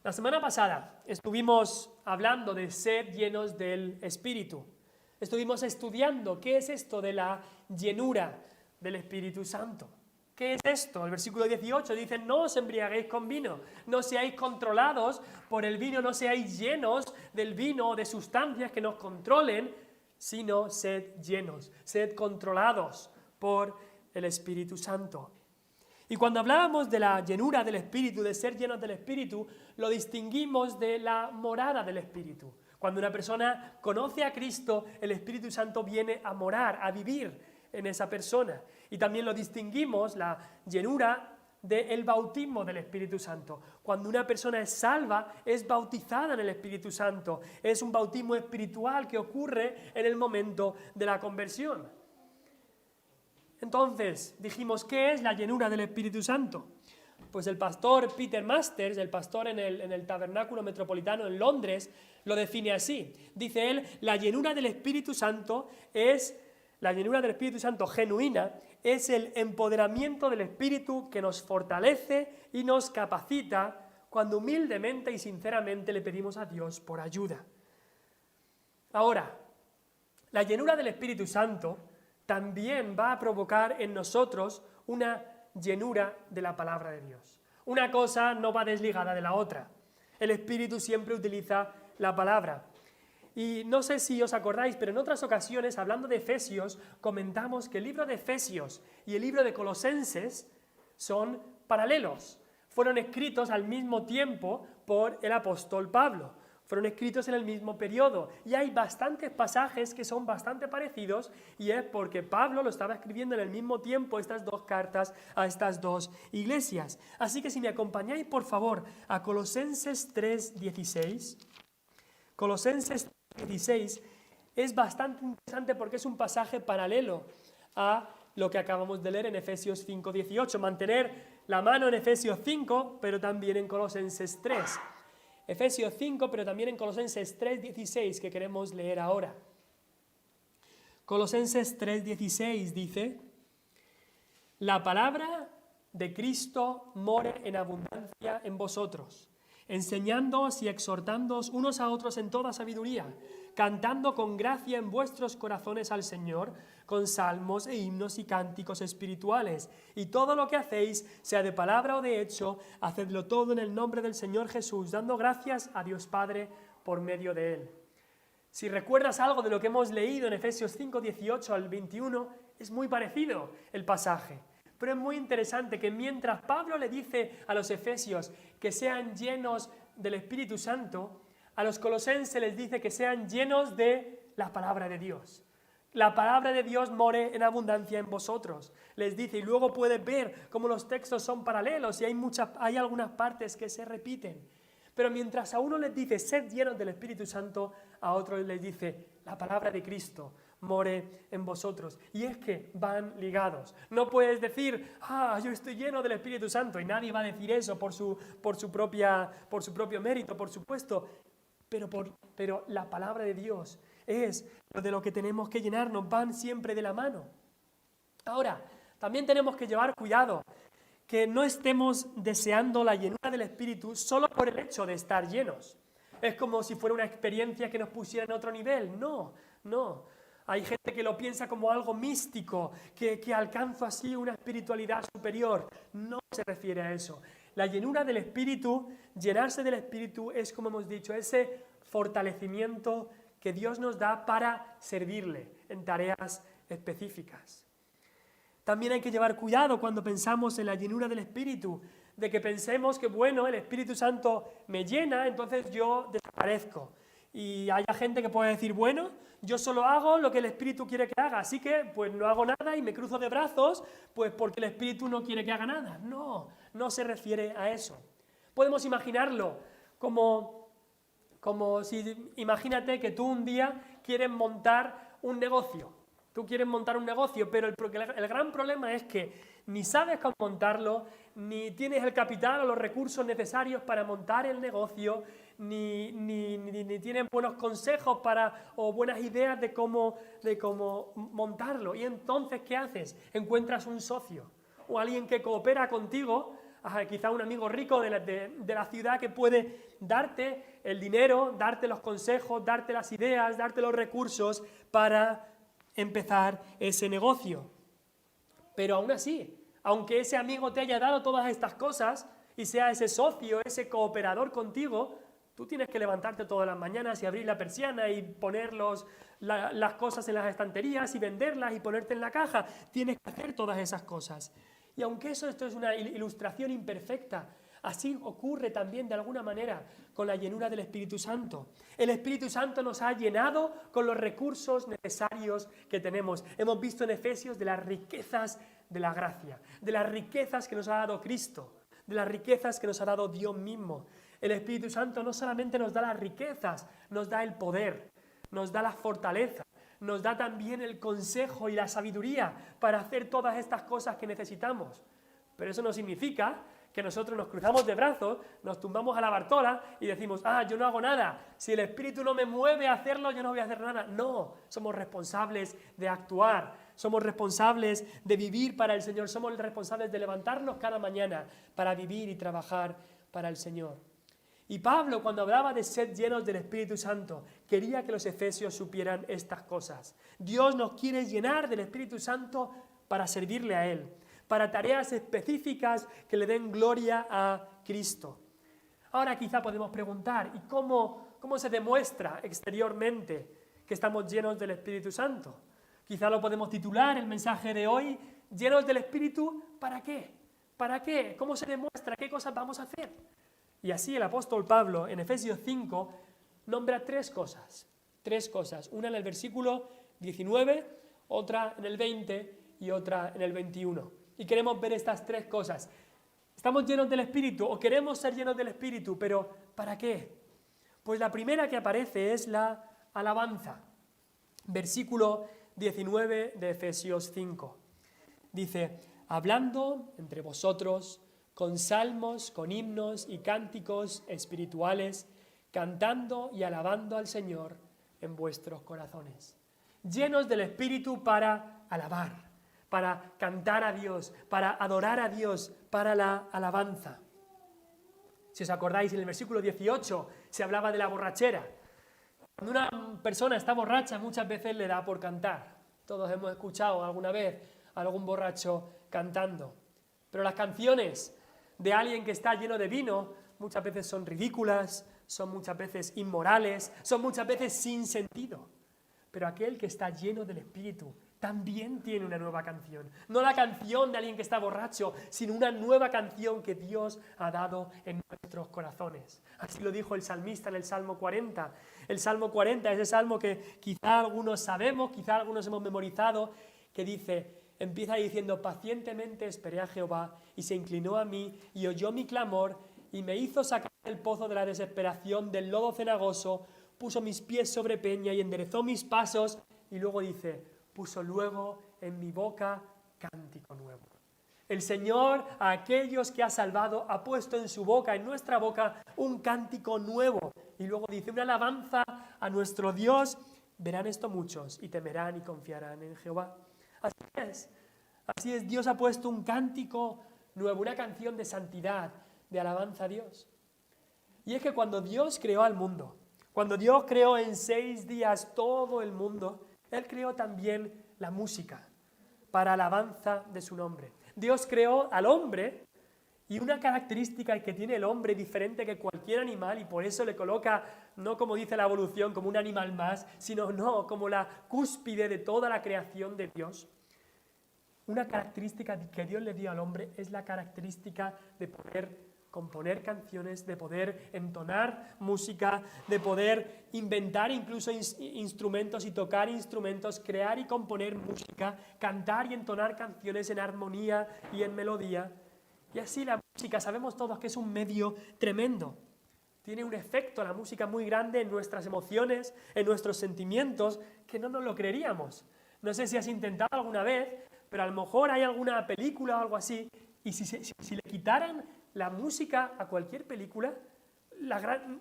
La semana pasada estuvimos hablando de ser llenos del Espíritu. Estuvimos estudiando qué es esto de la llenura del Espíritu Santo. ¿Qué es esto? El versículo 18 dice: no os embriaguéis con vino, no seáis controlados por el vino, no seáis llenos del vino o de sustancias que nos controlen, sino sed llenos, sed controlados por el Espíritu Santo. Y cuando hablábamos de la llenura del Espíritu, de ser llenos del Espíritu, lo distinguimos de la morada del Espíritu. Cuando una persona conoce a Cristo, el Espíritu Santo viene a morar, a vivir en esa persona. Y también lo distinguimos, la llenura, del bautismo del Espíritu Santo. Cuando una persona es salva, es bautizada en el Espíritu Santo. Es un bautismo espiritual que ocurre en el momento de la conversión. Entonces, dijimos, ¿qué es la llenura del Espíritu Santo? Pues el pastor Peter Masters, el pastor en el Tabernáculo Metropolitano en Londres, lo define así. Dice él: la llenura del Espíritu Santo genuina es el empoderamiento del Espíritu que nos fortalece y nos capacita cuando humildemente y sinceramente le pedimos a Dios por ayuda. Ahora, la llenura del Espíritu Santo también va a provocar en nosotros una llenura de la palabra de Dios. Una cosa no va desligada de la otra. El Espíritu siempre utiliza la palabra. Y no sé si os acordáis, pero en otras ocasiones, hablando de Efesios, comentamos que el libro de Efesios y el libro de Colosenses son paralelos. Fueron escritos al mismo tiempo por el apóstol Pablo. Fueron escritos en el mismo periodo y hay bastantes pasajes que son bastante parecidos, y es porque Pablo lo estaba escribiendo en el mismo tiempo, estas dos cartas a estas dos iglesias. Así que si me acompañáis por favor a Colosenses 3:16. Colosenses 3:16 es bastante interesante porque es un pasaje paralelo a lo que acabamos de leer en Efesios 5:18. Mantener la mano en Efesios 5, pero también en Colosenses 3. Efesios 5, pero también en Colosenses 3:16, que queremos leer ahora. Colosenses 3:16 dice: la palabra de Cristo more en abundancia en vosotros, enseñándoos y exhortándoos unos a otros en toda sabiduría, cantando con gracia en vuestros corazones al Señor, con salmos e himnos y cánticos espirituales. Y todo lo que hacéis, sea de palabra o de hecho, hacedlo todo en el nombre del Señor Jesús, dando gracias a Dios Padre por medio de Él. Si recuerdas algo de lo que hemos leído en Efesios 5:18 al 21, es muy parecido el pasaje. Pero es muy interesante que mientras Pablo le dice a los efesios que sean llenos del Espíritu Santo, a los colosenses les dice que sean llenos de la palabra de Dios. La palabra de Dios more en abundancia en vosotros, les dice, y luego puedes ver cómo los textos son paralelos y hay algunas partes que se repiten. Pero mientras a uno les dice, sed llenos del Espíritu Santo, a otros les dice, la palabra de Cristo more en vosotros. Y es que van ligados. No puedes decir, yo estoy lleno del Espíritu Santo, y nadie va a decir eso por su propio mérito, por supuesto. Pero la palabra de Dios es de lo que tenemos que llenarnos, van siempre de la mano. Ahora, también tenemos que llevar cuidado, que no estemos deseando la llenura del Espíritu solo por el hecho de estar llenos. Es como si fuera una experiencia que nos pusiera en otro nivel. No. Hay gente que lo piensa como algo místico, que alcanza así una espiritualidad superior. No se refiere a eso. La llenura del Espíritu, llenarse del Espíritu, es, como hemos dicho, ese fortalecimiento que Dios nos da para servirle en tareas específicas. También hay que llevar cuidado cuando pensamos en la llenura del Espíritu, de que pensemos que, bueno, el Espíritu Santo me llena, entonces yo desaparezco. Y hay gente que puede decir, bueno, yo solo hago lo que el Espíritu quiere que haga, así que pues no hago nada y me cruzo de brazos, pues porque el Espíritu no quiere que haga nada. No se refiere a eso. Podemos imaginarlo como si, imagínate que tú un día quieres montar un negocio. Tú quieres montar un negocio, pero el gran problema es que ni sabes cómo montarlo, ni tienes el capital o los recursos necesarios para montar el negocio, ni tienes buenos consejos o buenas ideas de cómo montarlo. Y entonces, ¿qué haces? Encuentras un socio o alguien que coopera contigo quizá un amigo rico de la ciudad que puede darte el dinero, darte los consejos, darte las ideas, darte los recursos para empezar ese negocio. Pero aún así, aunque ese amigo te haya dado todas estas cosas y sea ese socio, ese cooperador contigo, tú tienes que levantarte todas las mañanas y abrir la persiana y poner las cosas en las estanterías y venderlas y ponerte en la caja. Tienes que hacer todas esas cosas. Y aunque esto es una ilustración imperfecta, así ocurre también de alguna manera con la llenura del Espíritu Santo. El Espíritu Santo nos ha llenado con los recursos necesarios que tenemos. Hemos visto en Efesios de las riquezas de la gracia, de las riquezas que nos ha dado Cristo, de las riquezas que nos ha dado Dios mismo. El Espíritu Santo no solamente nos da las riquezas, nos da el poder, nos da la fortaleza, nos da también el consejo y la sabiduría para hacer todas estas cosas que necesitamos. Pero eso no significa que nosotros nos cruzamos de brazos, nos tumbamos a la bartola y decimos, yo no hago nada, si el Espíritu no me mueve a hacerlo, yo no voy a hacer nada. No, somos responsables de actuar, somos responsables de vivir para el Señor, somos responsables de levantarnos cada mañana para vivir y trabajar para el Señor. Y Pablo, cuando hablaba de ser llenos del Espíritu Santo, quería que los efesios supieran estas cosas. Dios nos quiere llenar del Espíritu Santo para servirle a Él, para tareas específicas que le den gloria a Cristo. Ahora quizá podemos preguntar, ¿y cómo se demuestra exteriormente que estamos llenos del Espíritu Santo? Quizá lo podemos titular el mensaje de hoy, llenos del Espíritu, ¿para qué? ¿Para qué? ¿Cómo se demuestra? ¿Qué cosas vamos a hacer? Y así el apóstol Pablo en Efesios 5 nombra tres cosas, una en el versículo 19, otra en el 20 y otra en el 21. Y queremos ver estas tres cosas. Estamos llenos del Espíritu o queremos ser llenos del Espíritu, pero ¿para qué? Pues la primera que aparece es la alabanza. Versículo 19 de Efesios 5. Dice, hablando entre vosotros con salmos, con himnos y cánticos espirituales, cantando y alabando al Señor en vuestros corazones. Llenos del Espíritu para alabar, para cantar a Dios, para adorar a Dios, para la alabanza. Si os acordáis, en el versículo 18 se hablaba de la borrachera. Cuando una persona está borracha, muchas veces le da por cantar. Todos hemos escuchado alguna vez a algún borracho cantando. Pero las canciones de alguien que está lleno de vino muchas veces son ridículas, son muchas veces inmorales, son muchas veces sin sentido. Pero aquel que está lleno del Espíritu también tiene una nueva canción. No la canción de alguien que está borracho, sino una nueva canción que Dios ha dado en nuestros corazones. Así lo dijo el salmista en el Salmo 40. El Salmo 40 es ese salmo que quizá algunos sabemos, quizá algunos hemos memorizado, que dice, empieza diciendo, pacientemente esperé a Jehová y se inclinó a mí y oyó mi clamor y me hizo sacar del pozo de la desesperación, del lodo cenagoso, puso mis pies sobre peña y enderezó mis pasos. Y luego dice, puso luego en mi boca cántico nuevo. El Señor, a aquellos que ha salvado, ha puesto en su boca, en nuestra boca, un cántico nuevo. Y luego dice, una alabanza a nuestro Dios. Verán esto muchos y temerán y confiarán en Jehová. Así es, Dios ha puesto un cántico nuevo, una canción de santidad, de alabanza a Dios. Y es que cuando Dios creó al mundo, cuando Dios creó en 6 días todo el mundo, Él creó también la música para alabanza de su nombre. Dios creó al hombre y una característica que tiene el hombre diferente que cualquier animal y por eso le coloca, no como dice la evolución, como un animal más, sino como la cúspide de toda la creación de Dios. Una característica que Dios le dio al hombre es la característica de poder componer canciones, de poder entonar música, de poder inventar incluso instrumentos y tocar instrumentos, crear y componer música, cantar y entonar canciones en armonía y en melodía. Y así la música, sabemos todos que es un medio tremendo. Tiene un efecto la música muy grande en nuestras emociones, en nuestros sentimientos, que no nos lo creeríamos. No sé si has intentado alguna vez, pero a lo mejor hay alguna película o algo así, y si le quitaran la música a cualquier película,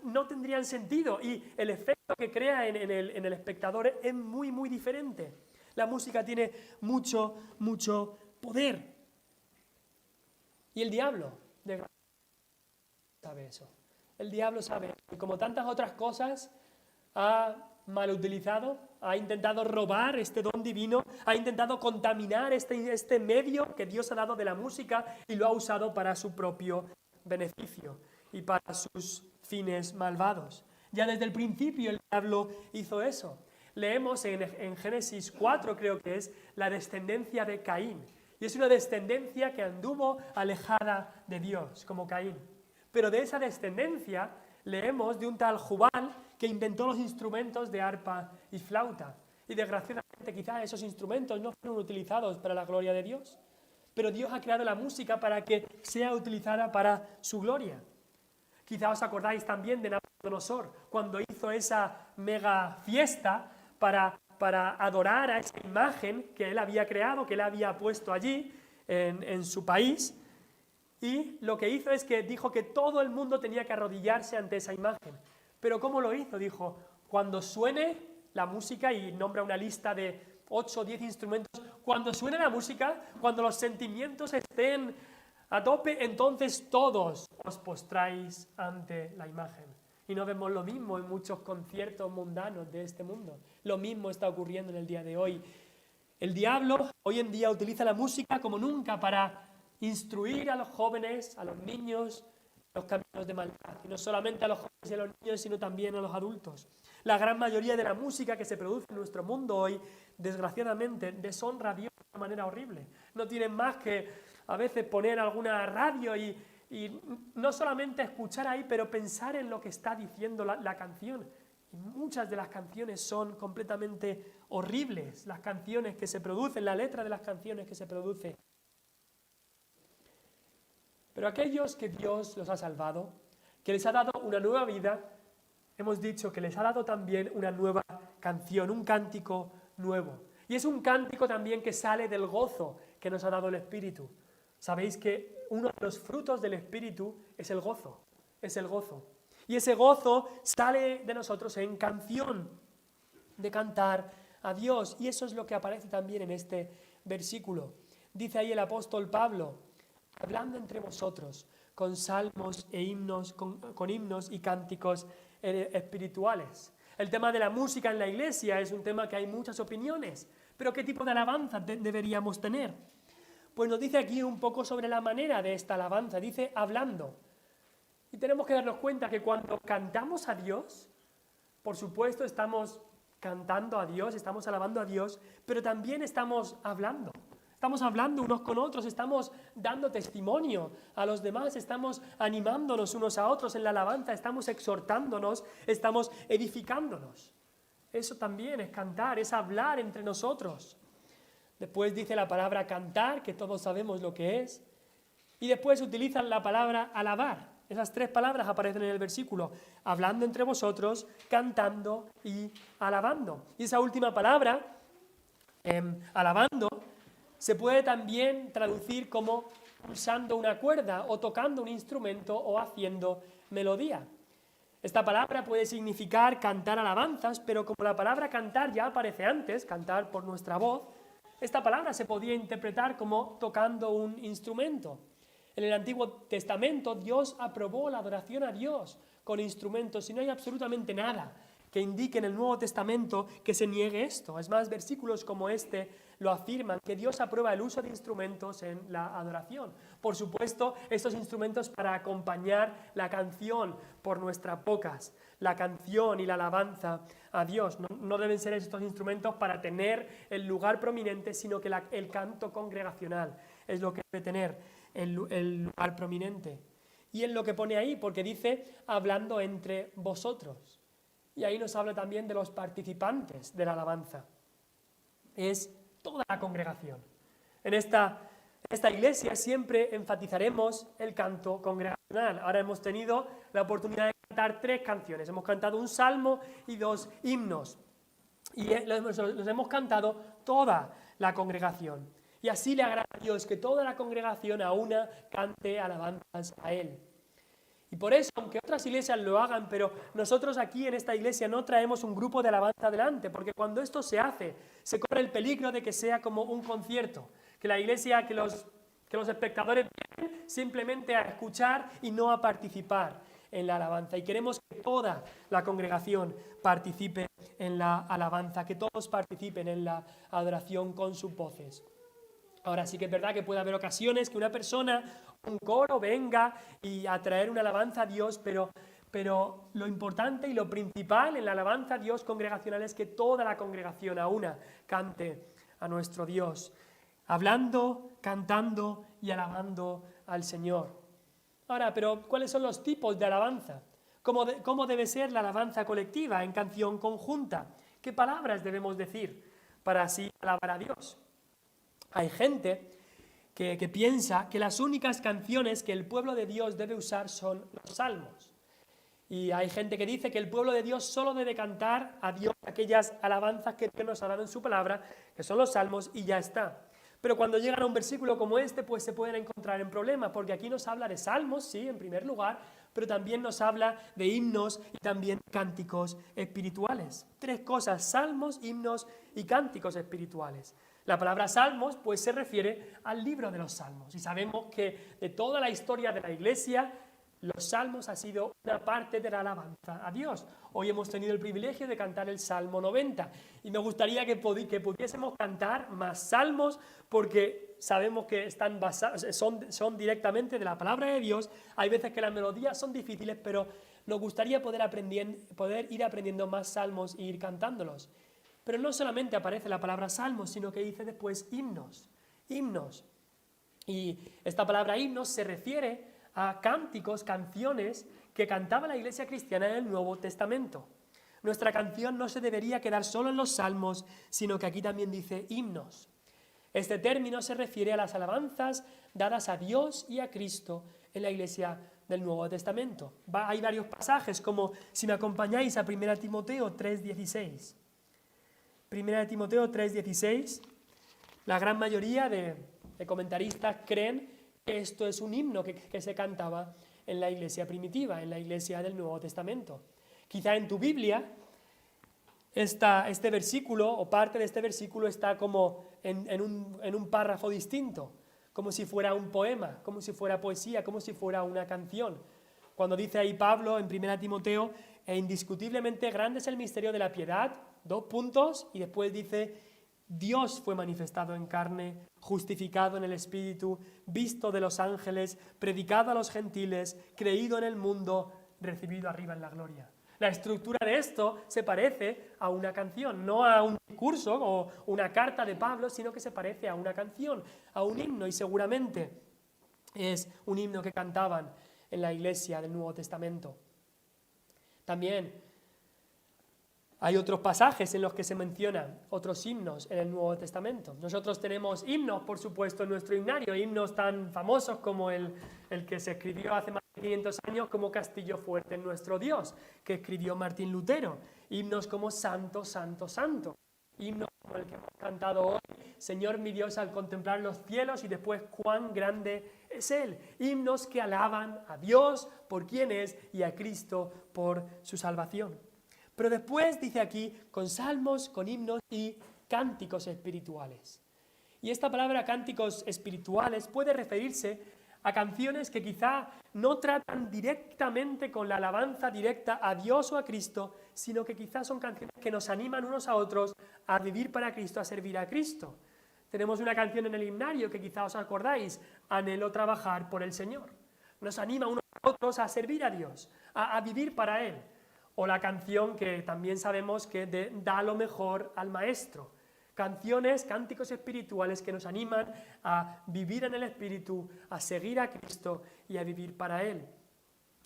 no tendrían sentido, y el efecto que crea en el espectador es muy, muy diferente. La música tiene mucho, mucho poder. Y el diablo Desgraciadamente sabe eso. El diablo sabe, y como tantas otras cosas, ha malutilizado, ha intentado robar este don divino, ha intentado contaminar este medio que Dios ha dado de la música y lo ha usado para su propio beneficio y para sus fines malvados. Ya desde el principio el diablo hizo eso. Leemos en Génesis 4, creo que es, la descendencia de Caín. Y es una descendencia que anduvo alejada de Dios, como Caín. Pero de esa descendencia leemos de un tal Jubal que inventó los instrumentos de arpa y flauta. Y desgraciadamente quizás esos instrumentos no fueron utilizados para la gloria de Dios. Pero Dios ha creado la música para que sea utilizada para su gloria. Quizás os acordáis también de Nabucodonosor, cuando hizo esa mega fiesta para adorar a esa imagen que él había creado, que él había puesto allí en su país. Y lo que hizo es que dijo que todo el mundo tenía que arrodillarse ante esa imagen. Pero ¿cómo lo hizo? Dijo, cuando suene la música, y nombra una lista de 8 o 10 instrumentos, cuando suene la música, cuando los sentimientos estén a tope, entonces todos os postráis ante la imagen. Y no vemos lo mismo en muchos conciertos mundanos de este mundo. Lo mismo está ocurriendo en el día de hoy. El diablo hoy en día utiliza la música como nunca para instruir a los jóvenes, a los niños, los caminos de maldad. Y no solamente a los jóvenes y a los niños, sino también a los adultos. La gran mayoría de la música que se produce en nuestro mundo hoy, desgraciadamente, deshonra a Dios de una manera horrible. No tienen más que a veces poner alguna radio y no solamente escuchar ahí, pero pensar en lo que está diciendo la canción. Y muchas de las canciones son completamente horribles, las canciones que se producen, la letra de las canciones que se produce. Pero aquellos que Dios los ha salvado, que les ha dado una nueva vida, hemos dicho que les ha dado también una nueva canción, un cántico nuevo. Y es un cántico también que sale del gozo que nos ha dado el Espíritu. Sabéis que uno de los frutos del Espíritu es el gozo, Y ese gozo sale de nosotros en canción, de cantar a Dios. Y eso es lo que aparece también en este versículo. Dice ahí el apóstol Pablo, hablando entre vosotros con salmos e himnos, con himnos y cánticos espirituales. El tema de la música en la iglesia es un tema que hay muchas opiniones, pero ¿qué tipo de alabanza deberíamos tener? Pues nos dice aquí un poco sobre la manera de esta alabanza, dice hablando. Y tenemos que darnos cuenta que cuando cantamos a Dios, por supuesto estamos cantando a Dios, estamos alabando a Dios, pero también estamos hablando. Estamos hablando unos con otros, estamos dando testimonio a los demás, estamos animándonos unos a otros en la alabanza, estamos exhortándonos, estamos edificándonos. Eso también es cantar, es hablar entre nosotros. Después dice la palabra cantar, que todos sabemos lo que es, y después utilizan la palabra alabar. Esas 3 palabras aparecen en el versículo, hablando entre vosotros, cantando y alabando. Y esa última palabra, alabando, se puede también traducir como pulsando una cuerda o tocando un instrumento o haciendo melodía. Esta palabra puede significar cantar alabanzas, pero como la palabra cantar ya aparece antes, cantar por nuestra voz, esta palabra se podía interpretar como tocando un instrumento. En el Antiguo Testamento Dios aprobó la adoración a Dios con instrumentos y no hay absolutamente nada que indique en el Nuevo Testamento que se niegue esto. Es más, versículos como este lo afirman, que Dios aprueba el uso de instrumentos en la adoración. Por supuesto, estos instrumentos para acompañar la canción por nuestras bocas, la canción y la alabanza a Dios. No deben ser estos instrumentos para tener el lugar prominente, sino que el canto congregacional es lo que debe tener el lugar prominente. Y es lo que pone ahí, porque dice, hablando entre vosotros. Y ahí nos habla también de los participantes de la alabanza. Es toda la congregación. En esta iglesia siempre enfatizaremos el canto congregacional. Ahora hemos tenido la oportunidad de cantar 3 canciones. Hemos cantado un salmo y 2 himnos. Y los hemos cantado toda la congregación. Y así le agrada a Dios que toda la congregación a una cante alabanzas a Él. Y por eso, aunque otras iglesias lo hagan, pero nosotros aquí en esta iglesia no traemos un grupo de alabanza adelante, porque cuando esto se hace, se corre el peligro de que sea como un concierto, que la iglesia, que los espectadores simplemente a escuchar y no a participar en la alabanza. Y queremos que toda la congregación participe en la alabanza, que todos participen en la adoración con sus voces. Ahora sí que es verdad que puede haber ocasiones que una persona, un coro, venga y a traer una alabanza a Dios, pero lo importante y lo principal en la alabanza a Dios congregacional es que toda la congregación a una cante a nuestro Dios, hablando, cantando y alabando al Señor. Ahora, pero ¿cuáles son los tipos de alabanza? ¿Cómo debe ser la alabanza colectiva en canción conjunta? ¿Qué palabras debemos decir para así alabar a Dios? Hay gente que piensa que las únicas canciones que el pueblo de Dios debe usar son los salmos. Y hay gente que dice que el pueblo de Dios solo debe cantar a Dios aquellas alabanzas que Dios nos ha dado en su palabra, que son los salmos, y ya está. Pero cuando llegan a un versículo como este, pues se pueden encontrar en problemas, porque aquí nos habla de salmos, sí, en primer lugar, pero también nos habla de himnos y también cánticos espirituales. 3 cosas: salmos, himnos y cánticos espirituales. La palabra salmos, pues se refiere al libro de los salmos, y sabemos que de toda la historia de la Iglesia, los salmos han sido una parte de la alabanza a Dios. Hoy hemos tenido el privilegio de cantar el Salmo 90 y me gustaría que pudiésemos cantar más salmos, porque sabemos que están basados, son directamente de la palabra de Dios. Hay veces que las melodías son difíciles, pero nos gustaría poder ir aprendiendo más salmos e ir cantándolos. Pero no solamente aparece la palabra salmos, sino que dice después himnos. Y esta palabra himnos se refiere a cánticos, canciones que cantaba la Iglesia cristiana en el Nuevo Testamento. Nuestra canción no se debería quedar solo en los salmos, sino que aquí también dice himnos. Este término se refiere a las alabanzas dadas a Dios y a Cristo en la Iglesia del Nuevo Testamento. Hay varios pasajes, como si me acompañáis a 1 Timoteo 3:16. 1 Timoteo 3:16, la gran mayoría de comentaristas creen que esto es un himno que se cantaba en la iglesia primitiva, en la iglesia del Nuevo Testamento. Quizá en tu Biblia este versículo o parte de este versículo está como en un párrafo distinto, como si fuera un poema, como si fuera poesía, como si fuera una canción. Cuando dice ahí Pablo en 1 Timoteo, e indiscutiblemente grande es el misterio de la piedad, 2 puntos, y después dice: Dios fue manifestado en carne, justificado en el Espíritu, visto de los ángeles, predicado a los gentiles, creído en el mundo, recibido arriba en la gloria. La estructura de esto se parece a una canción, no a un discurso o una carta de Pablo, sino que se parece a una canción, a un himno, y seguramente es un himno que cantaban en la iglesia del Nuevo Testamento. También hay otros pasajes en los que se mencionan otros himnos en el Nuevo Testamento. Nosotros tenemos himnos, por supuesto, en nuestro himnario, himnos tan famosos como el que se escribió hace más de 500 años como Castillo Fuerte en nuestro Dios, que escribió Martín Lutero. Himnos como Santo, Santo, Santo. Himnos como el que hemos cantado hoy, Señor mi Dios, al contemplar los cielos, y después cuán grande es Él. Himnos que alaban a Dios por quien es y a Cristo por su salvación. Pero después dice aquí, con salmos, con himnos y cánticos espirituales. Y esta palabra cánticos espirituales puede referirse a canciones que quizá no tratan directamente con la alabanza directa a Dios o a Cristo, sino que quizá son canciones que nos animan unos a otros a vivir para Cristo, a servir a Cristo. Tenemos una canción en el himnario que quizá os acordáis, Anhelo trabajar por el Señor. Nos anima unos a otros a servir a Dios, a vivir para Él. O la canción que también sabemos que da lo mejor al Maestro. Canciones, cánticos espirituales que nos animan a vivir en el Espíritu, a seguir a Cristo y a vivir para Él.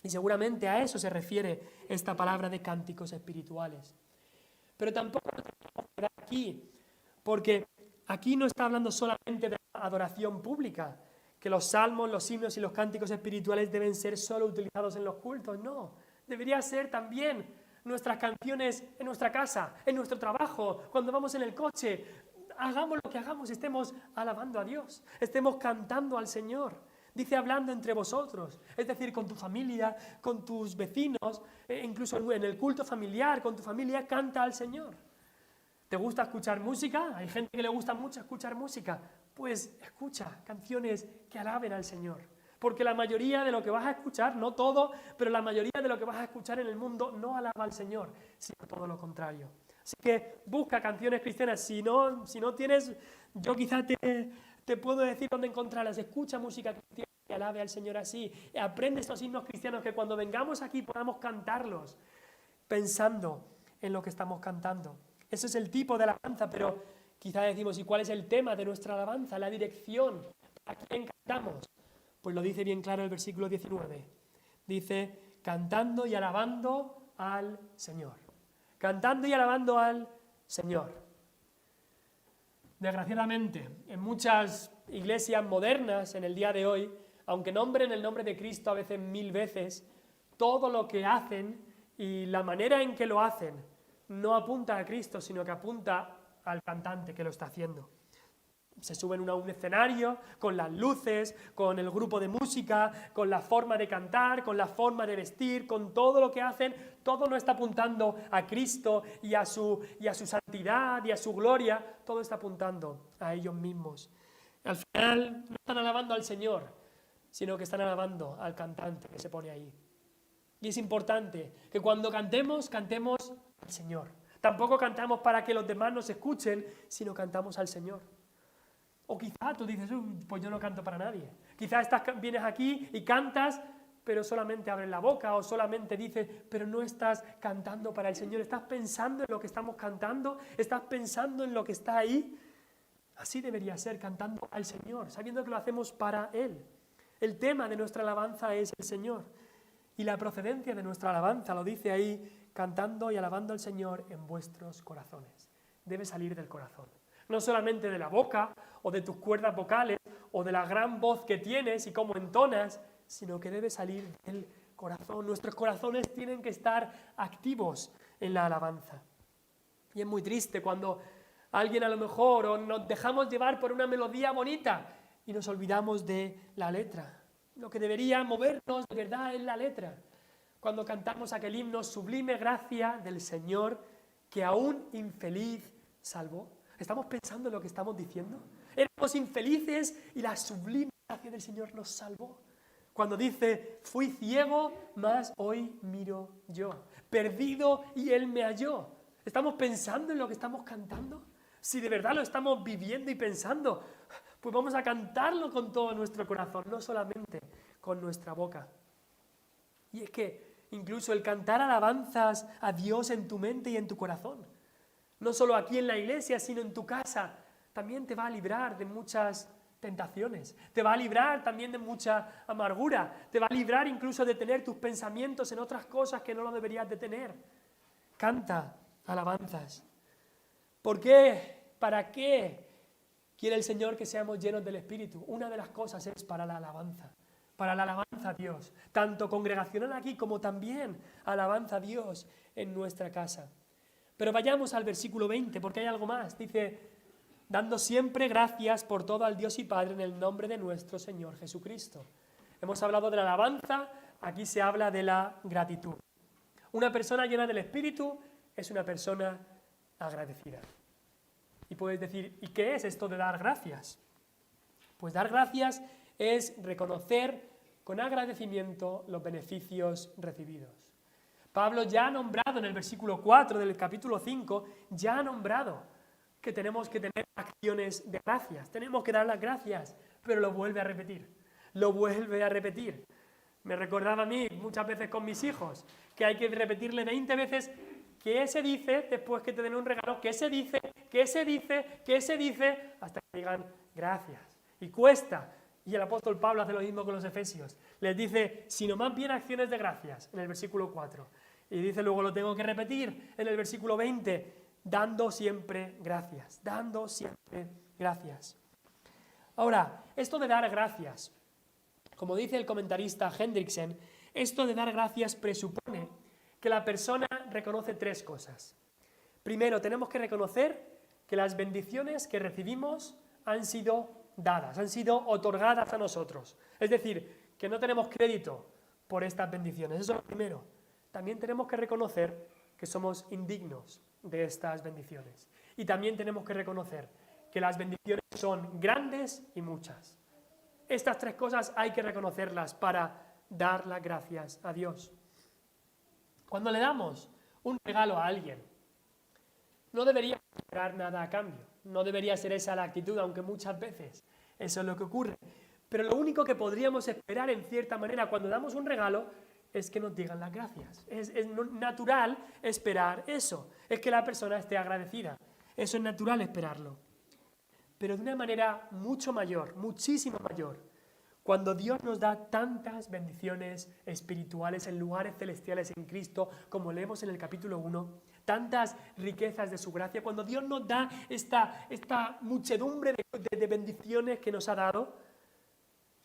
Y seguramente a eso se refiere esta palabra de cánticos espirituales. Pero tampoco nos tenemos que quedar aquí, porque aquí no está hablando solamente de la adoración pública, que los salmos, los himnos y los cánticos espirituales deben ser solo utilizados en los cultos, no. Debería ser también nuestras canciones en nuestra casa, en nuestro trabajo, cuando vamos en el coche. Hagamos lo que hagamos, estemos alabando a Dios, estemos cantando al Señor. Dice hablando entre vosotros, es decir, con tu familia, con tus vecinos, incluso en el culto familiar, con tu familia, canta al Señor. ¿Te gusta escuchar música? Hay gente que le gusta mucho escuchar música. Pues escucha canciones que alaben al Señor. porque la mayoría de lo que vas a escuchar, no todo, pero la mayoría de lo que vas a escuchar en el mundo no alaba al Señor, sino todo lo contrario. Así que busca canciones cristianas. Si no tienes, yo quizás te puedo decir dónde encontrarlas. Escucha música cristiana que alabe al Señor así. Aprende estos himnos cristianos que cuando vengamos aquí podamos cantarlos pensando en lo que estamos cantando. Ese es el tipo de alabanza, pero quizás decimos, ¿y cuál es el tema de nuestra alabanza? La dirección. ¿A quién cantamos? Pues lo dice bien claro el versículo 19. Dice, cantando y alabando al Señor. Cantando y alabando al Señor. Desgraciadamente, en muchas iglesias modernas en el día de hoy, aunque nombren el nombre de Cristo a veces 1000 veces, todo lo que hacen y la manera en que lo hacen no apunta a Cristo, sino que apunta al cantante que lo está haciendo. Se suben a un escenario con las luces, con el grupo de música, con la forma de cantar, con la forma de vestir, con todo lo que hacen. Todo no está apuntando a Cristo y a su santidad y a su gloria. Todo está apuntando a ellos mismos. Al final no están alabando al Señor, sino que están alabando al cantante que se pone ahí. Y es importante que cuando cantemos, cantemos al Señor. Tampoco cantamos para que los demás nos escuchen, sino cantamos al Señor. O quizás tú dices, pues yo no canto para nadie. Quizás vienes aquí y cantas, pero solamente abres la boca, o solamente dices, pero no estás cantando para el Señor. Estás pensando en lo que estamos cantando, estás pensando en lo que está ahí. Así debería ser, cantando al Señor, sabiendo que lo hacemos para Él. El tema de nuestra alabanza es el Señor. Y la procedencia de nuestra alabanza, lo dice ahí, cantando y alabando al Señor en vuestros corazones. Debe salir del corazón. No solamente de la boca, o de tus cuerdas vocales, o de la gran voz que tienes y cómo entonas, sino que debe salir del corazón. Nuestros corazones tienen que estar activos en la alabanza. Y es muy triste cuando alguien a lo mejor, o nos dejamos llevar por una melodía bonita y nos olvidamos de la letra. Lo que debería movernos de verdad es la letra. Cuando cantamos aquel himno, sublime gracia del Señor, que aún infeliz salvó. ¿Estamos pensando en lo que estamos diciendo? Éramos infelices y la sublime gracia del Señor nos salvó. Cuando dice, fui ciego, mas hoy miro yo. Perdido y Él me halló. ¿Estamos pensando en lo que estamos cantando? Si de verdad lo estamos viviendo y pensando, pues vamos a cantarlo con todo nuestro corazón, no solamente con nuestra boca. Y es que incluso el cantar alabanzas a Dios en tu mente y en tu corazón, no solo aquí en la iglesia, sino en tu casa, también te va a librar de muchas tentaciones, te va a librar también de mucha amargura, te va a librar incluso de tener tus pensamientos en otras cosas que no lo deberías de tener. Canta alabanzas. ¿Por qué? ¿Para qué quiere el Señor que seamos llenos del Espíritu? Una de las cosas es para la alabanza a Dios, tanto congregacional aquí como también alabanza a Dios en nuestra casa. Pero vayamos al versículo 20, porque hay algo más. Dice, dando siempre gracias por todo al Dios y Padre en el nombre de nuestro Señor Jesucristo. Hemos hablado de la alabanza, aquí se habla de la gratitud. Una persona llena del Espíritu es una persona agradecida. Y puedes decir, ¿y qué es esto de dar gracias? Pues dar gracias es reconocer con agradecimiento los beneficios recibidos. Pablo ya ha nombrado en el versículo 4 del capítulo 5, ya ha nombrado que tenemos que tener acciones de gracias, tenemos que dar las gracias, pero lo vuelve a repetir, Me recordaba a mí muchas veces con mis hijos que hay que repetirle 20 veces qué se dice después que te den un regalo, qué se dice, hasta que digan gracias. Y cuesta. Y el apóstol Pablo hace lo mismo con los efesios. Les dice, sino más bien acciones de gracias, en el versículo 4. Y dice, luego lo tengo que repetir en el versículo 20, dando siempre gracias. Ahora, esto de dar gracias, como dice el comentarista Hendriksen, esto de dar gracias presupone que la persona reconoce tres cosas. Primero, tenemos que reconocer que las bendiciones que recibimos han sido dadas, han sido otorgadas a nosotros. Es decir, que no tenemos crédito por estas bendiciones. Eso es lo primero. También tenemos que reconocer que somos indignos de estas bendiciones. Y también tenemos que reconocer que las bendiciones son grandes y muchas. estas tres cosas hay que reconocerlas para dar las gracias a Dios. Cuando le damos un regalo a alguien, no deberíamos esperar nada a cambio. No debería ser esa la actitud, aunque muchas veces eso es lo que ocurre. Pero lo único que podríamos esperar en cierta manera cuando damos un regalo es que nos digan las gracias. Es natural esperar eso. Es que la persona esté agradecida. Eso es natural esperarlo. Pero de una manera mucho mayor, muchísimo mayor, cuando Dios nos da tantas bendiciones espirituales en lugares celestiales en Cristo, como leemos en el capítulo 1, tantas riquezas de su gracia, cuando Dios nos da esta muchedumbre de bendiciones que nos ha dado,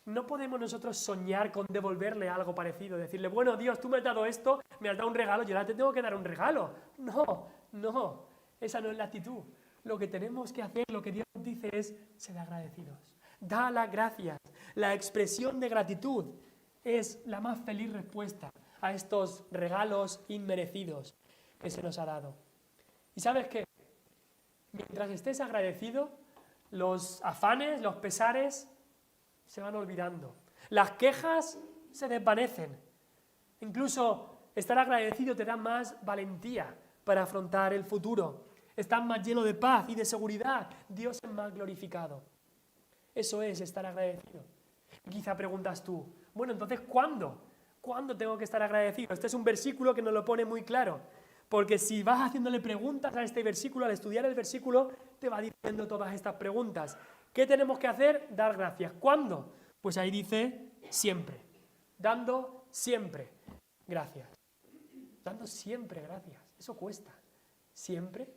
no podemos nosotros soñar con devolverle algo parecido, decirle, bueno, Dios, tú me has dado esto, me has dado un regalo, yo ahora te tengo que dar un regalo. No, esa no es la actitud. Lo que tenemos que hacer, lo que Dios nos dice es ser agradecidos. Da las gracias. La expresión de gratitud es la más feliz respuesta a estos regalos inmerecidos que se nos ha dado. ¿Y sabes qué? Mientras estés agradecido, los afanes, los pesares se van olvidando. Las quejas se desvanecen. Incluso estar agradecido te da más valentía para afrontar el futuro. Estás más lleno de paz y de seguridad. Dios es más glorificado. Eso es estar agradecido. Quizá preguntas tú, bueno, entonces, ¿cuándo? ¿Cuándo tengo que estar agradecido? Este es un versículo que nos lo pone muy claro. Porque si vas haciéndole preguntas a este versículo, al estudiar el versículo, te va diciendo todas estas preguntas. ¿Qué tenemos que hacer? Dar gracias. ¿Cuándo? Pues ahí dice siempre. Dando siempre gracias. Dando siempre gracias. Eso cuesta. Siempre.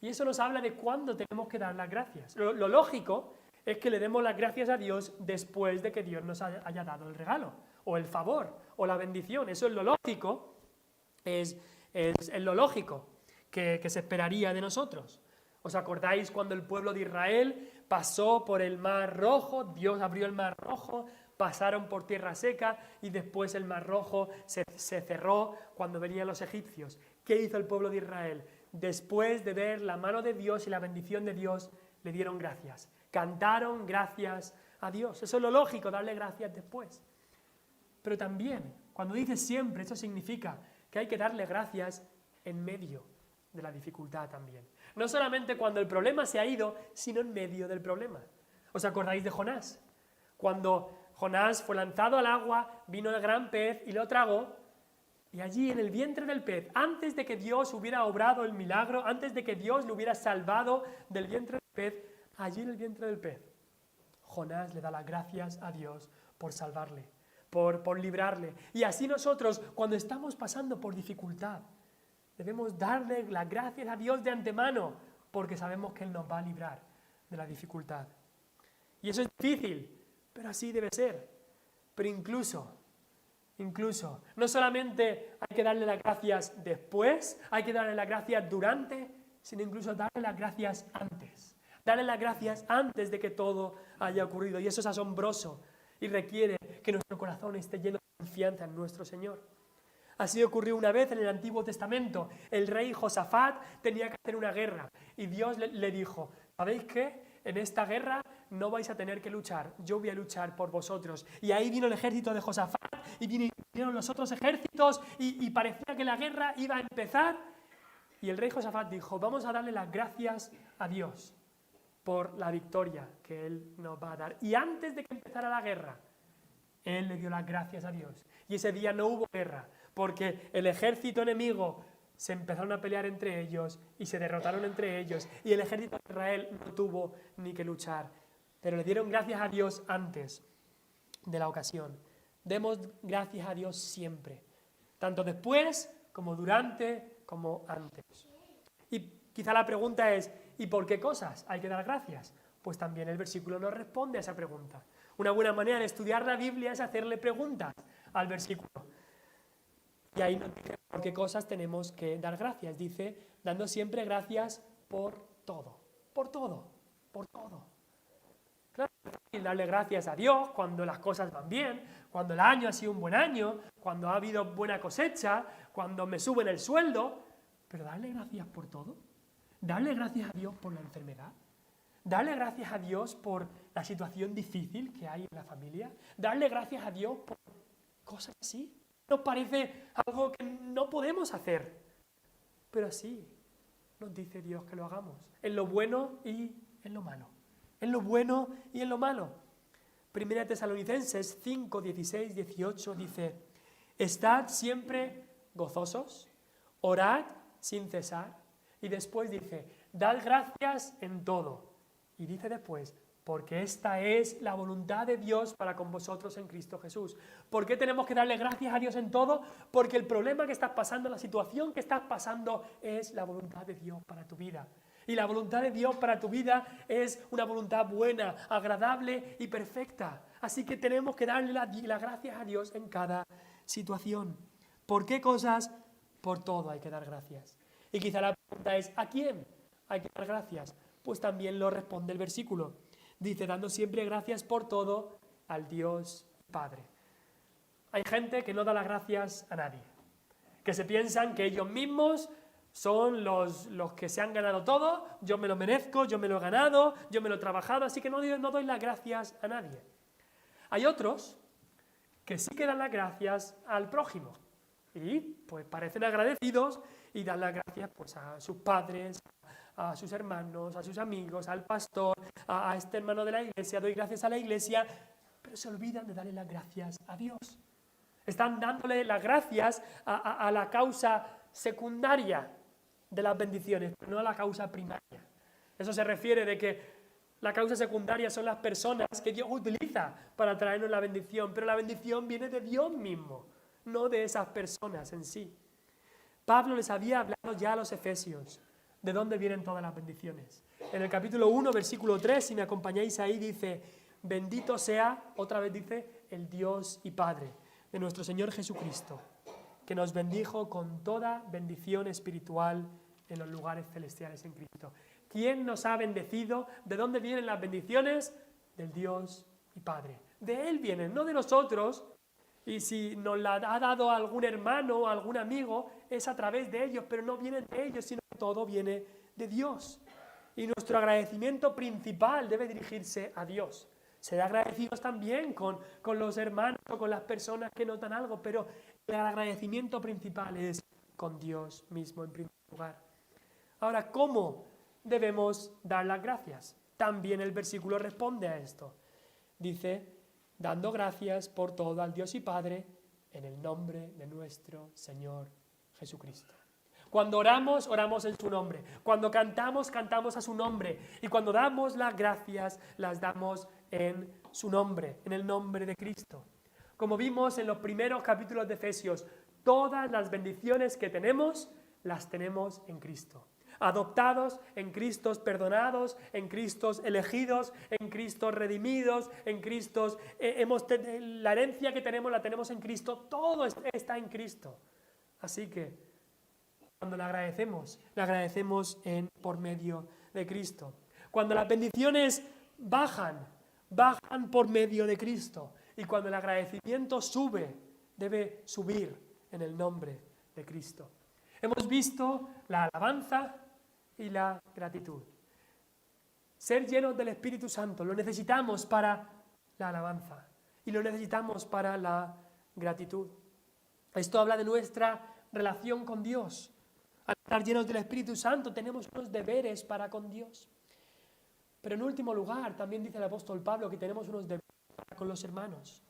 Y eso nos habla de cuándo tenemos que dar las gracias. Lo lógico es que le demos las gracias a Dios después de que Dios nos haya dado el regalo, o el favor, o la bendición. Eso es lo lógico, es lo lógico que se esperaría de nosotros. ¿Os acordáis cuando el pueblo de Israel pasó por el Mar Rojo? Dios abrió el Mar Rojo, pasaron por tierra seca y después el Mar Rojo se cerró cuando venían los egipcios. ¿Qué hizo el pueblo de Israel? Después de ver la mano de Dios y la bendición de Dios, le dieron gracias. Cantaron gracias a Dios. Eso es lo lógico, darle gracias después. Pero también, cuando dice siempre, eso significa que hay que darle gracias en medio de la dificultad también. No solamente cuando el problema se ha ido, sino en medio del problema. ¿Os acordáis de Jonás? Cuando Jonás fue lanzado al agua, vino el gran pez y lo tragó, y allí en el vientre del pez, antes de que Dios hubiera obrado el milagro, antes de que Dios le hubiera salvado del vientre del pez, allí en el vientre del pez, Jonás le da las gracias a Dios por salvarle, por librarle. Y así nosotros, cuando estamos pasando por dificultad, debemos darle las gracias a Dios de antemano, porque sabemos que Él nos va a librar de la dificultad. Y eso es difícil, pero así debe ser. Pero incluso, no solamente hay que darle las gracias después, hay que darle las gracias durante, sino incluso darle las gracias antes. Darle las gracias antes de que todo haya ocurrido. Y eso es asombroso y requiere que nuestro corazón esté lleno de confianza en nuestro Señor. Así ocurrió una vez en el Antiguo Testamento. El rey Josafat tenía que hacer una guerra y Dios le dijo, ¿sabéis qué? En esta guerra no vais a tener que luchar, yo voy a luchar por vosotros. Y ahí vino el ejército de Josafat y vinieron los otros ejércitos y parecía que la guerra iba a empezar. Y el rey Josafat dijo, vamos a darle las gracias a Dios por la victoria que Él nos va a dar. Y antes de que empezara la guerra, Él le dio las gracias a Dios. Y ese día no hubo guerra, porque el ejército enemigo se empezaron a pelear entre ellos y se derrotaron entre ellos. Y el ejército de Israel no tuvo ni que luchar. Pero le dieron gracias a Dios antes de la ocasión. Demos gracias a Dios siempre, tanto después como durante como antes. Y quizá la pregunta es, ¿y por qué cosas hay que dar gracias? Pues también el versículo nos responde a esa pregunta. Una buena manera de estudiar la Biblia es hacerle preguntas al versículo. Y ahí nos dice por qué cosas tenemos que dar gracias. Dice, dando siempre gracias por todo. Por todo. Por todo. Claro, darle gracias a Dios cuando las cosas van bien, cuando el año ha sido un buen año, cuando ha habido buena cosecha, cuando me suben el sueldo. Pero darle gracias por todo. Darle gracias a Dios por la enfermedad. Darle gracias a Dios por la situación difícil que hay en la familia. Darle gracias a Dios por cosas así. Nos parece algo que no podemos hacer. Pero sí, nos dice Dios que lo hagamos. En lo bueno y en lo malo. En lo bueno y en lo malo. Primera Tesalonicenses 5, 16, 18 dice: estad siempre gozosos, orad sin cesar. Y después dice: dad gracias en todo. Y dice después: porque esta es la voluntad de Dios para con vosotros en Cristo Jesús. ¿Por qué tenemos que darle gracias a Dios en todo? Porque el problema que estás pasando, la situación que estás pasando, es la voluntad de Dios para tu vida. Y la voluntad de Dios para tu vida es una voluntad buena, agradable y perfecta. Así que tenemos que darle las gracias a Dios en cada situación. ¿Por qué cosas? Por todo hay que dar gracias. Y quizá la pregunta es: ¿a quién hay que dar gracias? Pues también lo responde el versículo. Dice: dando siempre gracias por todo al Dios Padre. Hay gente que no da las gracias a nadie, que se piensan que ellos mismos son los que se han ganado todo, yo me lo merezco, yo me lo he ganado, yo me lo he trabajado, así que no doy las gracias a nadie. Hay otros que sí que dan las gracias al prójimo y pues parecen agradecidos y dan las gracias pues a sus padres, a sus hermanos, a sus amigos, al pastor, a este hermano de la iglesia, doy gracias a la iglesia, pero se olvidan de darle las gracias a Dios. Están dándole las gracias a la causa secundaria de las bendiciones, pero no a la causa primaria. Eso se refiere de que la causa secundaria son las personas que Dios utiliza para traernos la bendición, pero la bendición viene de Dios mismo, no de esas personas en sí. Pablo les había hablado ya a los efesios de dónde vienen todas las bendiciones. En el capítulo 1, versículo 3, si me acompañáis ahí, dice: bendito sea, otra vez dice, el Dios y Padre de nuestro Señor Jesucristo, que nos bendijo con toda bendición espiritual en los lugares celestiales en Cristo. ¿Quién nos ha bendecido? ¿De dónde vienen las bendiciones? Del Dios y Padre. De Él vienen, no de nosotros. Y si nos la ha dado algún hermano o algún amigo, es a través de ellos, pero no viene de ellos, sino que todo viene de Dios. Y nuestro agradecimiento principal debe dirigirse a Dios. Ser agradecidos también con los hermanos o con las personas que nos dan algo, pero el agradecimiento principal es con Dios mismo en primer lugar. Ahora, ¿cómo debemos dar las gracias? También el versículo responde a esto. Dice: dando gracias por todo al Dios y Padre en el nombre de nuestro Señor Jesucristo. Cuando oramos, oramos en su nombre. Cuando cantamos, cantamos a su nombre. Y cuando damos las gracias, las damos en su nombre, en el nombre de Cristo. Como vimos en los primeros capítulos de Efesios, todas las bendiciones que tenemos, las tenemos en Cristo. Adoptados en Cristo, perdonados en Cristo, elegidos en Cristo, redimidos en Cristo, la herencia que tenemos la tenemos en Cristo, todo está en Cristo. Así que cuando le agradecemos por medio de Cristo. Cuando las bendiciones bajan por medio de Cristo. Y cuando el agradecimiento sube, debe subir en el nombre de Cristo. Hemos visto la alabanza y la gratitud. Ser llenos del Espíritu Santo lo necesitamos para la alabanza y lo necesitamos para la gratitud. Esto habla de nuestra relación con Dios. Al estar llenos del Espíritu Santo tenemos unos deberes para con Dios. Pero en último lugar, también dice el apóstol Pablo que tenemos unos deberes para con los hermanos.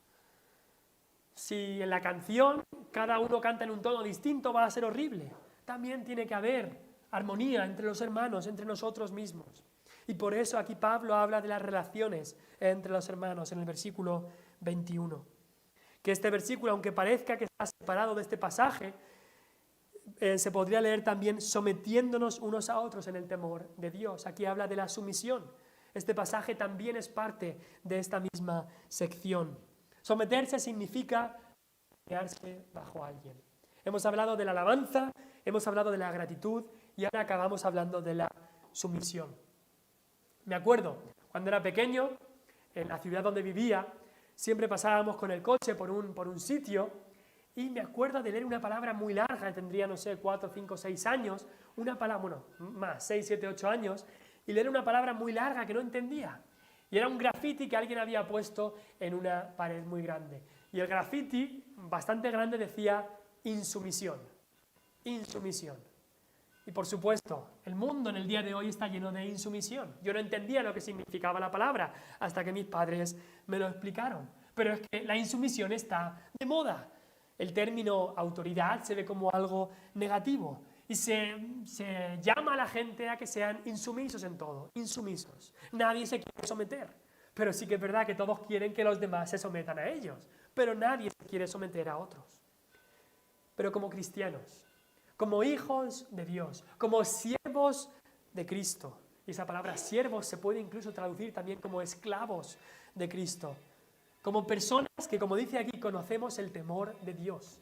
Si en la canción cada uno canta en un tono distinto, va a ser horrible. También tiene que haber armonía entre los hermanos, entre nosotros mismos. Y por eso aquí Pablo habla de las relaciones entre los hermanos en el versículo 21. Que este versículo, aunque parezca que está separado de este pasaje, se podría leer también sometiéndonos unos a otros en el temor de Dios. Aquí habla de la sumisión. Este pasaje también es parte de esta misma sección. Someterse significa quedarse bajo alguien. Hemos hablado de la alabanza, hemos hablado de la gratitud y ahora acabamos hablando de la sumisión. Me acuerdo, cuando era pequeño, en la ciudad donde vivía, siempre pasábamos con el coche por un sitio y me acuerdo de leer una palabra muy larga, tendría, 4, 5, 6 años, una palabra, más, 6, 7, 8 años, y leer una palabra muy larga que no entendía. Y era un graffiti que alguien había puesto en una pared muy grande. Y el graffiti, bastante grande, decía insumisión. Insumisión. Y por supuesto, el mundo en el día de hoy está lleno de insumisión. Yo no entendía lo que significaba la palabra hasta que mis padres me lo explicaron. Pero es que la insumisión está de moda. El término autoridad se ve como algo negativo y se llama a la gente a que sean insumisos en todo, insumisos. Nadie se quiere someter, pero sí que es verdad que todos quieren que los demás se sometan a ellos, pero nadie se quiere someter a otros. Pero como cristianos, como hijos de Dios, como siervos de Cristo, y esa palabra siervos se puede incluso traducir también como esclavos de Cristo, como personas que, como dice aquí, conocemos el temor de Dios,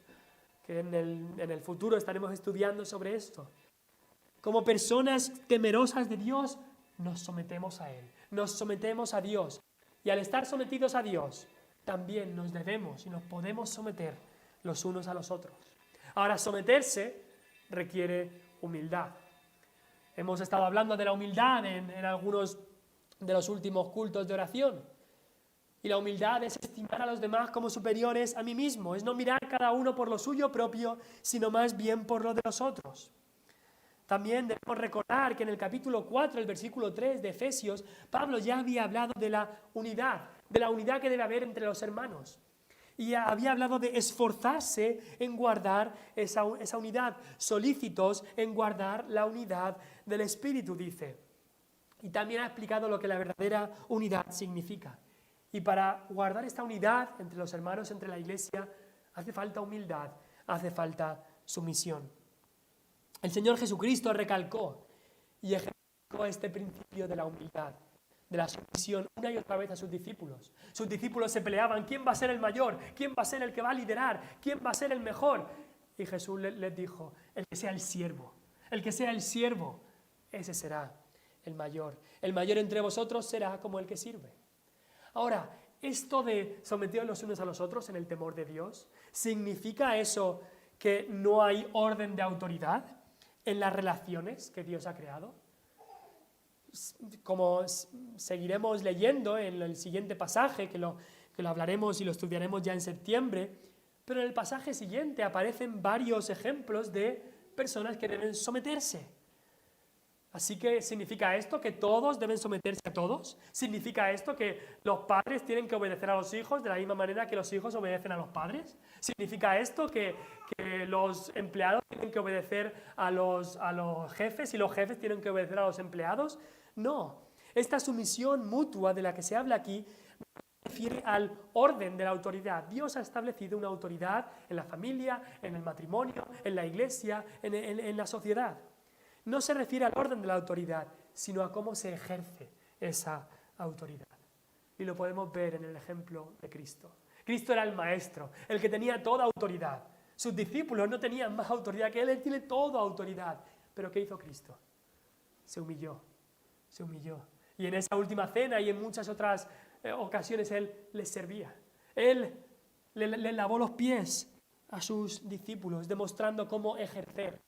que en el futuro estaremos estudiando sobre esto. Como personas temerosas de Dios, nos sometemos a Él, nos sometemos a Dios. Y al estar sometidos a Dios, también nos debemos y nos podemos someter los unos a los otros. Ahora, someterse requiere humildad. Hemos estado hablando de la humildad en algunos de los últimos cultos de oración. Y la humildad es estimar a los demás como superiores a mí mismo, es no mirar cada uno por lo suyo propio, sino más bien por lo de los otros. También debemos recordar que en el capítulo 4, el versículo 3 de Efesios, Pablo ya había hablado de la unidad que debe haber entre los hermanos. Y había hablado de esforzarse en guardar esa unidad, solícitos en guardar la unidad del Espíritu, dice. Y también ha explicado lo que la verdadera unidad significa. Y para guardar esta unidad entre los hermanos, entre la iglesia, hace falta humildad, hace falta sumisión. El Señor Jesucristo recalcó y ejemplificó este principio de la humildad, de la sumisión, una y otra vez a sus discípulos. Sus discípulos se peleaban, ¿quién va a ser el mayor? ¿Quién va a ser el que va a liderar? ¿Quién va a ser el mejor? Y Jesús les dijo, el que sea el siervo, ese será el mayor. El mayor entre vosotros será como el que sirve. Ahora, esto de someteros los unos a los otros en el temor de Dios, ¿significa eso que no hay orden de autoridad en las relaciones que Dios ha creado? Como seguiremos leyendo en el siguiente pasaje, que lo hablaremos y lo estudiaremos ya en septiembre, pero en el pasaje siguiente aparecen varios ejemplos de personas que deben someterse. Así que, ¿significa esto que todos deben someterse a todos? ¿Significa esto que los padres tienen que obedecer a los hijos de la misma manera que los hijos obedecen a los padres? ¿Significa esto que los empleados tienen que obedecer a los jefes y los jefes tienen que obedecer a los empleados? No. Esta sumisión mutua de la que se habla aquí refiere al orden de la autoridad. Dios ha establecido una autoridad en la familia, en el matrimonio, en la iglesia, en la sociedad. No se refiere al orden de la autoridad, sino a cómo se ejerce esa autoridad. Y lo podemos ver en el ejemplo de Cristo. Cristo era el maestro, el que tenía toda autoridad. Sus discípulos no tenían más autoridad que él tiene toda autoridad. Pero ¿qué hizo Cristo? Se humilló. Y en esa última cena y en muchas otras ocasiones él les servía. Él le lavó los pies a sus discípulos, demostrando cómo ejercer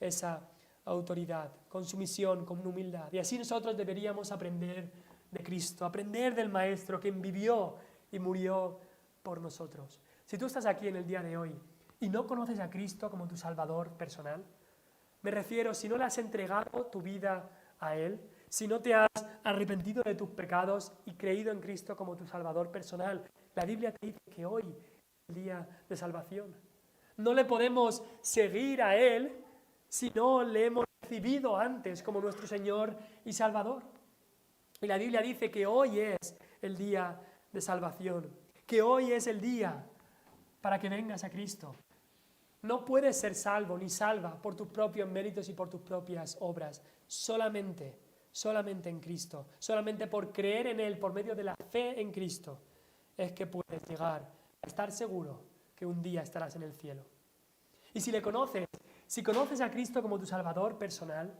esa autoridad, con sumisión, con humildad. Y así nosotros deberíamos aprender de Cristo, aprender del Maestro, quien vivió y murió por nosotros. Si tú estás aquí en el día de hoy y no conoces a Cristo como tu Salvador personal, me refiero, si no le has entregado tu vida a Él, si no te has arrepentido de tus pecados y creído en Cristo como tu Salvador personal, la Biblia te dice que hoy es el día de salvación. No le podemos seguir a Él si no le hemos recibido antes como nuestro Señor y Salvador. Y la Biblia dice que hoy es el día de salvación, que hoy es el día para que vengas a Cristo. No puedes ser salvo ni salva por tus propios méritos y por tus propias obras, solamente en Cristo, solamente por creer en Él, por medio de la fe en Cristo, es que puedes llegar a estar seguro que un día estarás en el cielo. Y si conoces a Cristo como tu Salvador personal,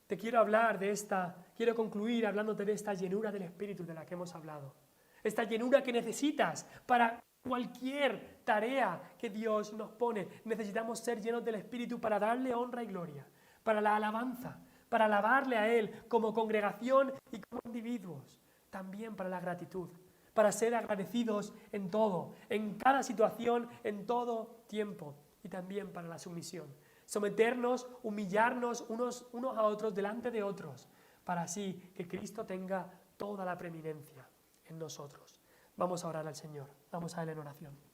quiero concluir hablándote de esta llenura del Espíritu de la que hemos hablado. Esta llenura que necesitas para cualquier tarea que Dios nos pone. Necesitamos ser llenos del Espíritu para darle honra y gloria, para la alabanza, para alabarle a Él como congregación y como individuos, también para la gratitud, para ser agradecidos en todo, en cada situación, en todo tiempo, y también para la sumisión. Someternos, humillarnos unos a otros delante de otros, para así que Cristo tenga toda la preeminencia en nosotros. Vamos a orar al Señor, vamos a Él en oración.